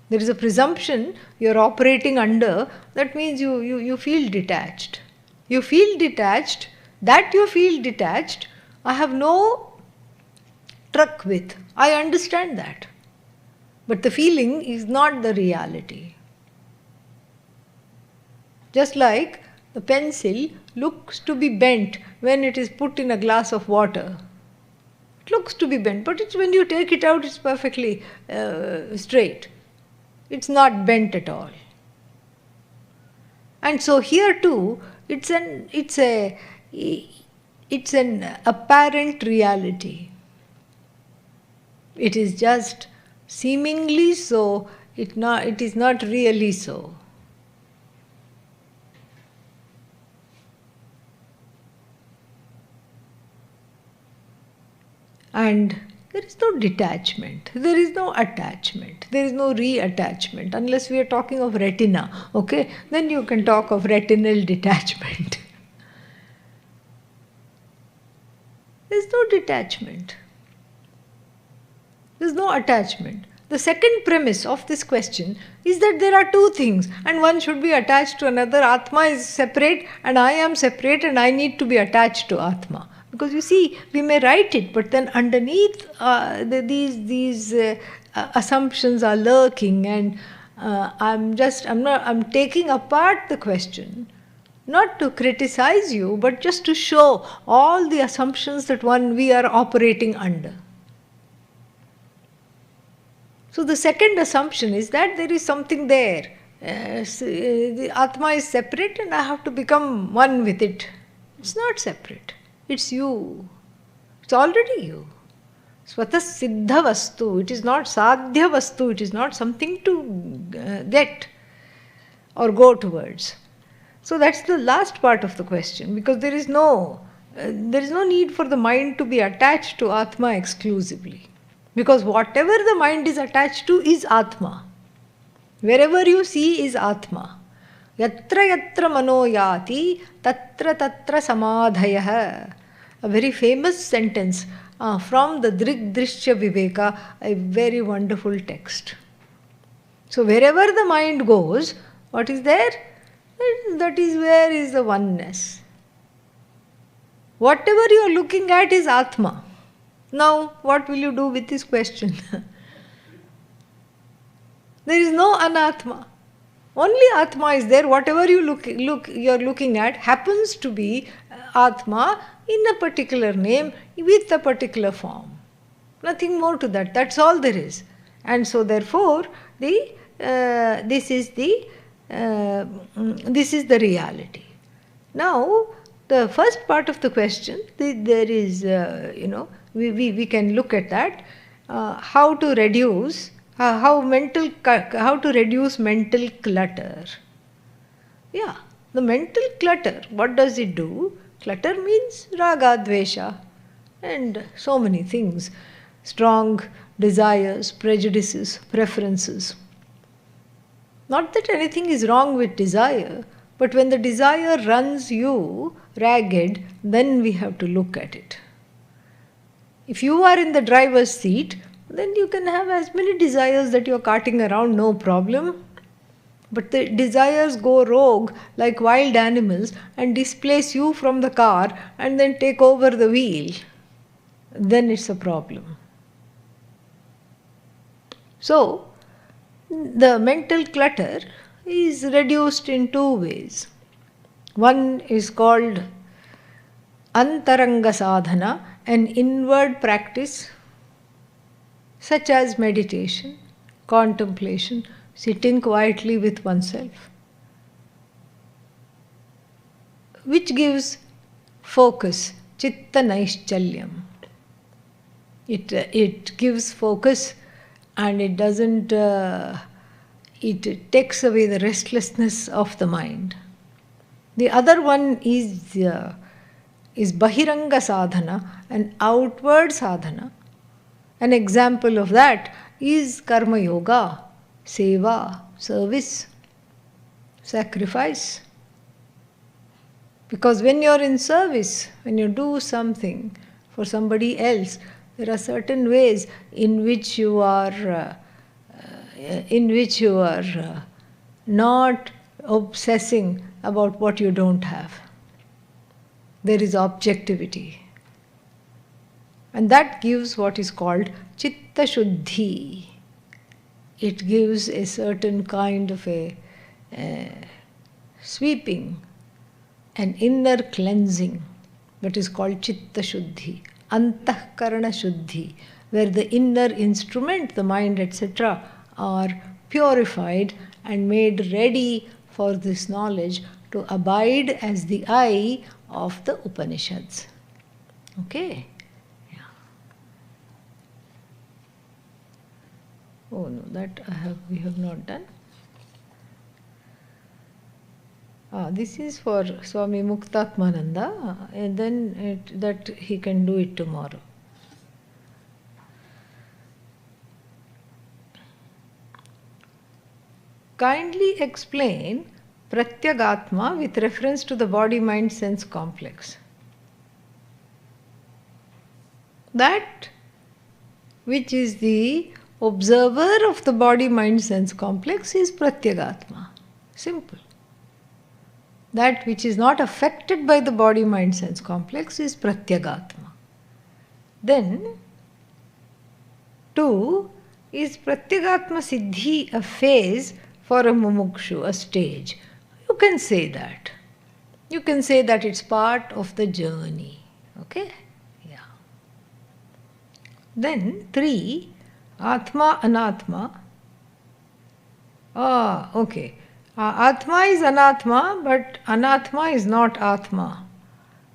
There is a presumption you're operating under, that means you feel detached. You feel detached, I have no truck with. I understand that. But the feeling is not the reality. Just like the pencil looks to be bent when it is put in a glass of water. It looks to be bent, but when you take it out, it's perfectly straight. It's not bent at all. And so here too, it's an apparent reality. It is just seemingly so, it is not really so. And there is no detachment, there is no attachment, there is no reattachment, unless we are talking of retina, okay? Then you can talk of retinal detachment. There is no detachment. There is no attachment. The second premise of this question is that there are two things and one should be attached to another. Atma is separate and I am separate and I need to be attached to Atma. Because you see, we may write it, but then underneath these assumptions are lurking, and I'm taking apart the question, not to criticize you, but just to show all the assumptions that we are operating under. So the second assumption is that there is something there. The Atma is separate and I have to become one with it. It's not separate. It's you. It's already you. Svatas siddha vastu. It is not sadhya vastu. It is not something to get or go towards. So that's the last part of the question, because there is no need for the mind to be attached to Atma exclusively. Because whatever the mind is attached to is Atma. Wherever you see is Atma. Yatra yatra mano yati tatra tatra samadhayah. A very famous sentence from the Drig Drishya Viveka, a very wonderful text. So wherever the mind goes, what is there? That is where is the oneness. Whatever you are looking at is Atma. Now, what will you do with this question? There is no anatma. Only Atma is there. Whatever you are looking at happens to be Atma in a particular name with a particular form. Nothing more to that. That's all there is. And so, therefore, this is the reality. Now, the first part of the question, there is, we can look at that, how to reduce mental clutter. Yeah, the mental clutter, what does it do? Clutter means raga, dvesha, and so many things. Strong desires, prejudices, preferences. Not that anything is wrong with desire, but when the desire runs you ragged, then we have to look at it. If you are in the driver's seat, then you can have as many desires that you are carting around, no problem. But the desires go rogue like wild animals and displace you from the car and then take over the wheel. Then it's a problem. So, the mental clutter is reduced in two ways. One is called antaranga sadhana, an inward practice such as meditation, contemplation, sitting quietly with oneself, which gives focus, chitta naischalyam. It gives focus and it doesn't, it takes away the restlessness of the mind. The other one is bahiranga sadhana, an outward sadhana. An example of that is karma yoga, seva, service, sacrifice. Because when you are in service, when you do something for somebody else, there are certain ways in which you are not obsessing about what you don't have. There is objectivity. And that gives what is called chitta shuddhi. It gives a certain kind of a sweeping, an inner cleansing that is called chitta shuddhi, antahkarana shuddhi, where the inner instrument, the mind, etc., are purified and made ready for this knowledge to abide as the eye of the Upanishads. Okay? Yeah. Oh no, that we have not done. This is for Swami Muktatmananda, and then that he can do it tomorrow. Kindly explain Pratyagatma with reference to the body-mind-sense complex. That which is the observer of the body-mind-sense complex is Pratyagatma. Simple. That which is not affected by the body-mind-sense complex is Pratyagatma. Then, 2 is Pratyagatma Siddhi, a phase for a mumukshu, a stage. You can say that. You can say that it's part of the journey. Okay? Yeah. Then 3, Atma, Anatma. Ah, okay. Atma is Anatma, but Anatma is not Atma.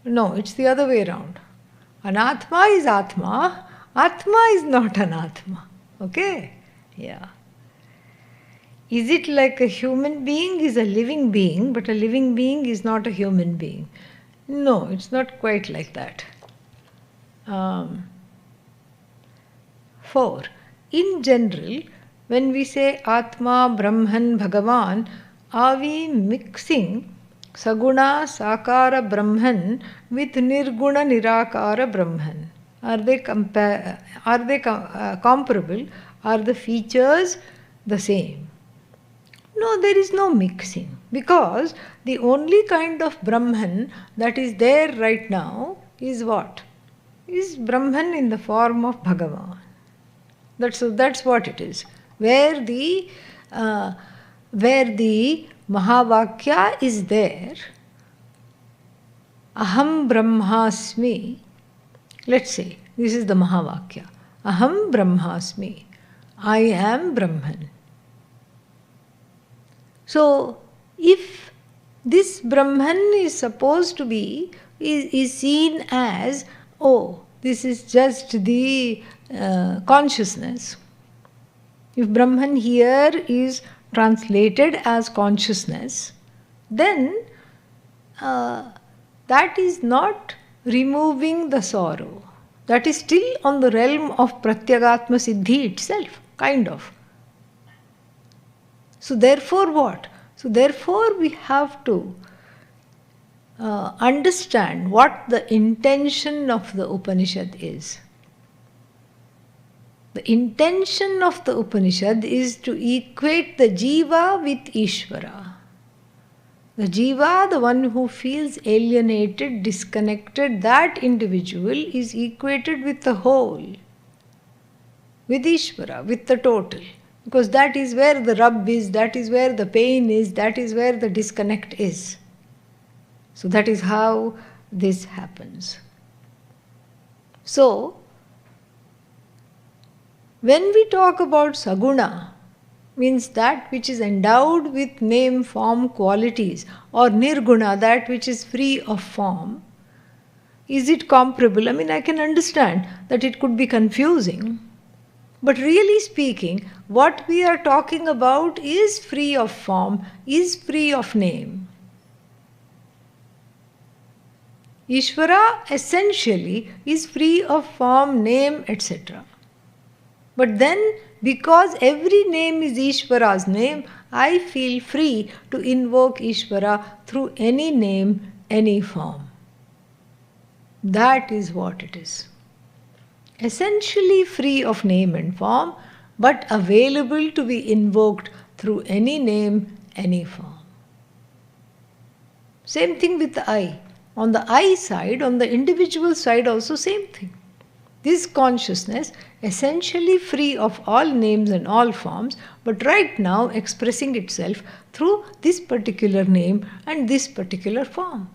No, it's the other way around. Anatma is Atma, Atma is not Anatma. Okay? Yeah. Is it like a human being is a living being, but a living being is not a human being? No, it's not quite like that. 4. In general, when we say Atma, Brahman, Bhagavan, are we mixing Saguna, Sakara, Brahman with Nirguna, Nirakara, Brahman? Are they comparable? Are the features the same? No, there is no mixing, because the only kind of Brahman that is there right now is what? Is Brahman in the form of Bhagavan. That's what it is. Where the Mahavakya is there, Aham Brahmasmi, let's say, this is the Mahavakya. Aham Brahmasmi, I am Brahman. So, if this Brahman is supposed to be, is seen as, oh, this is just the consciousness. If Brahman here is translated as consciousness, then that is not removing the sorrow. That is still on the realm of Pratyagatma Siddhi itself, kind of. So therefore what? So therefore we have to understand what the intention of the Upanishad is. The intention of the Upanishad is to equate the Jiva with Ishvara. The Jiva, the one who feels alienated, disconnected, that individual is equated with the whole, with Ishvara, with the total. Because that is where the rub is, that is where the pain is, that is where the disconnect is. So that is how this happens. So, when we talk about Saguna, means that which is endowed with name, form, qualities, or Nirguna, that which is free of form, is it comparable? I mean, I can understand that it could be confusing. But really speaking, what we are talking about is free of form, is free of name. Ishvara essentially is free of form, name, etc. But then, because every name is Ishvara's name, I feel free to invoke Ishvara through any name, any form. That is what it is. Essentially free of name and form, but available to be invoked through any name, any form. Same thing with the I. On the I side, on the individual side also same thing. This consciousness essentially free of all names and all forms, but right now expressing itself through this particular name and this particular form.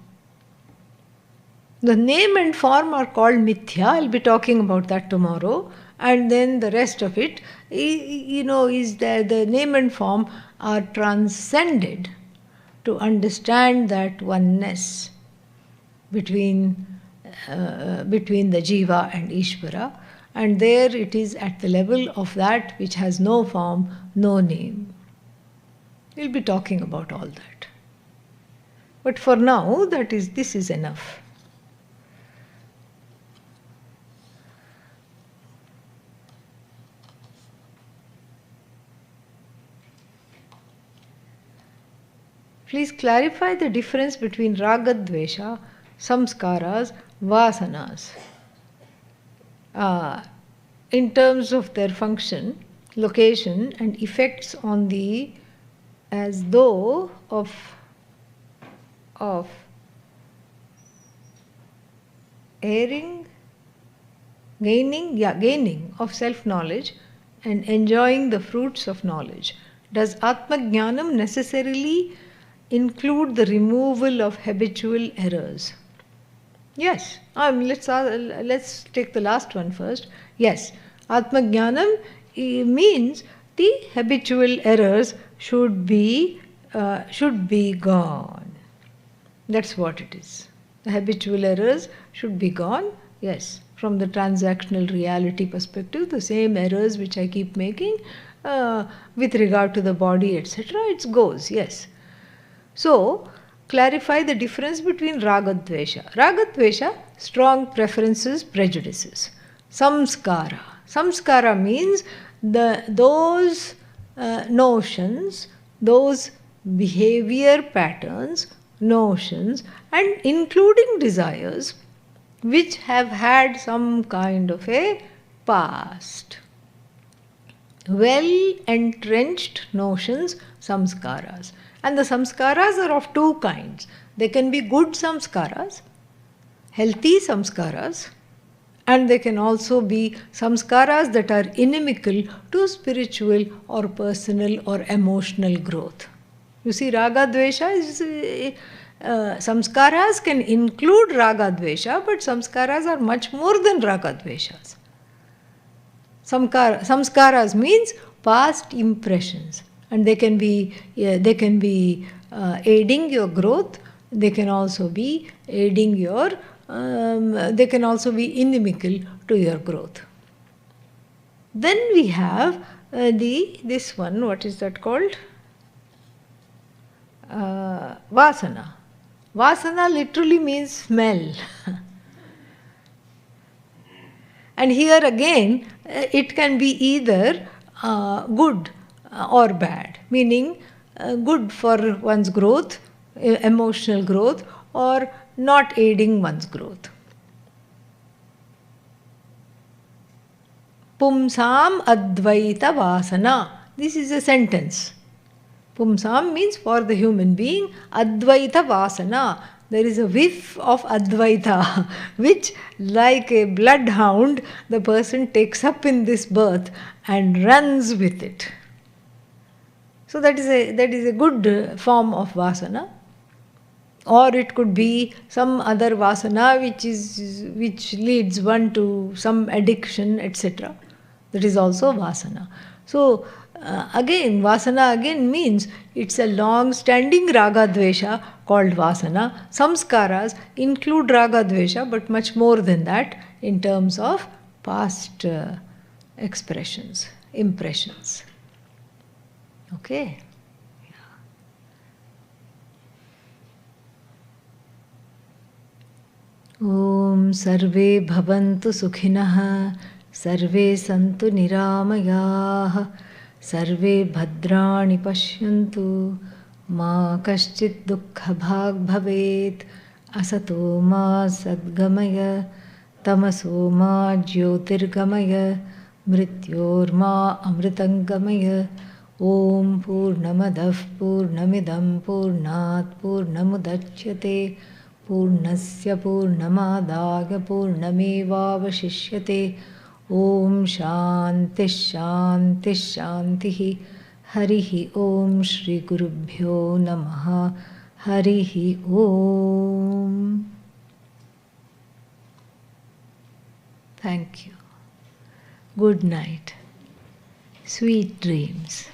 The name and form are called mithya. I'll be talking about that tomorrow. And then the rest of it, is that the name and form are transcended to understand that oneness between the Jiva and Ishvara. And there it is at the level of that which has no form, no name. We'll be talking about all that. But for now, this is enough. Please clarify the difference between raga, dvesha, samskaras, vasanas. In terms of their function, location, and effects on the as though of gaining of self-knowledge and enjoying the fruits of knowledge. Does Atma-jnanam necessarily include the removal of habitual errors? Yes. Let's take the last one first. Yes. Atma-jnanam means the habitual errors should be gone. That's what it is. The habitual errors should be gone. Yes, from the transactional reality perspective, the same errors which I keep making with regard to the body, etc., it goes. Yes. So, clarify the difference between ragadvesha. Ragadvesha, strong preferences, prejudices. Samskara. Samskara means those notions, those behavior patterns, notions, and including desires which have had some kind of a past. Well entrenched notions, samskaras. And the samskaras are of two kinds. They can be good samskaras, healthy samskaras, and they can also be samskaras that are inimical to spiritual or personal or emotional growth. You see, raga dvesha is samskaras can include raga dvesha, but samskaras are much more than raga dveshas. Samskaras means past impressions, and they can be aiding your growth. They can also be aiding your. They can also be inimical to your growth. Then we have this one. What is that called? Vasana. Vasana literally means smell. And here again, it can be either good or bad, meaning good for one's growth, emotional growth, or not aiding one's growth. Pumsam advaita vasana. This is a sentence. Pumsam means for the human being, advaita vasana. There is a whiff of Advaita, which, like a bloodhound, the person takes up in this birth and runs with it. So that is a good form of vasana. Or it could be some other vasana which leads one to some addiction, etc. That is also vasana. So again, vasana again means it's a long-standing raga dvesha called vasana. Samskaras include raga dvesha, but much more than that in terms of past expressions, impressions. Okay. Om sarve bhavantu sukhinah, sarve santu niramayah, sarve bhadrani pashyantu, ma kaschit dukkha bhag bhavet, asato ma sadgamaya, tamaso ma jyotirgamaya, mrityor ma amritangamaya. Om purnamadav purnamidam purnat purnamudachyate purnasya purnamadaya purnamevavashishyate. Om shanti shanti shanti. Harihi Om Shri Gurubhyo Namaha. Harihi Om. Thank you. Good night. Sweet dreams.